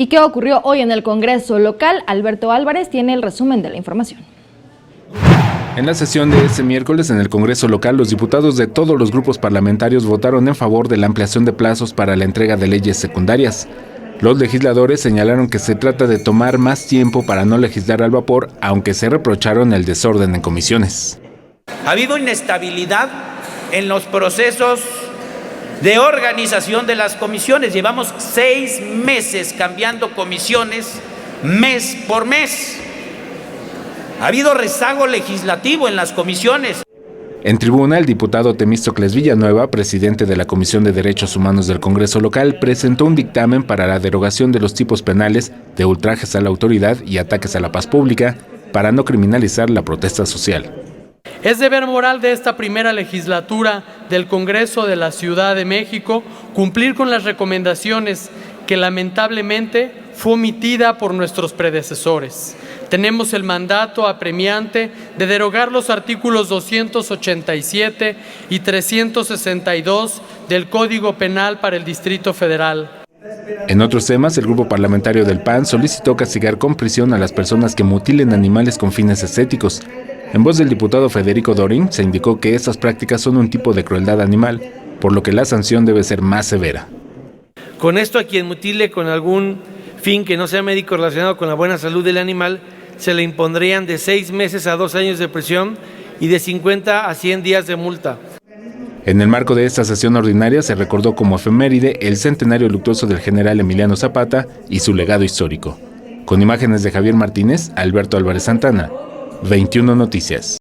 ¿Y qué ocurrió hoy en el Congreso local? Alberto Álvarez tiene el resumen de la información. En la sesión de este miércoles en el Congreso local, los diputados de todos los grupos parlamentarios votaron en favor de la ampliación de plazos para la entrega de leyes secundarias. Los legisladores señalaron que se trata de tomar más tiempo para no legislar al vapor, aunque se reprocharon el desorden en comisiones. Ha habido inestabilidad en los procesos de organización de las comisiones. Llevamos 6 meses cambiando comisiones mes por mes. Ha habido rezago legislativo en las comisiones. En tribuna, el diputado Temístocles Villanueva, presidente de la Comisión de Derechos Humanos del Congreso local, presentó un dictamen para la derogación de los tipos penales de ultrajes a la autoridad y ataques a la paz pública para no criminalizar la protesta social. Es deber moral de esta primera legislatura del Congreso de la Ciudad de México cumplir con las recomendaciones que lamentablemente fue omitida por nuestros predecesores. Tenemos el mandato apremiante de derogar los artículos 287 y 362 del Código Penal para el Distrito Federal. En otros temas, el grupo parlamentario del PAN solicitó castigar con prisión a las personas que mutilen animales con fines estéticos. En voz del diputado Federico Dorin, se indicó que estas prácticas son un tipo de crueldad animal, por lo que la sanción debe ser más severa. Con esto, a quien mutile con algún fin que no sea médico relacionado con la buena salud del animal, se le impondrían de 6 meses a 2 años de prisión y de 50 a 100 días de multa. En el marco de esta sesión ordinaria se recordó como efeméride el centenario luctuoso del general Emiliano Zapata y su legado histórico. Con imágenes de Javier Martínez, Alberto Álvarez Santana, 21 Noticias.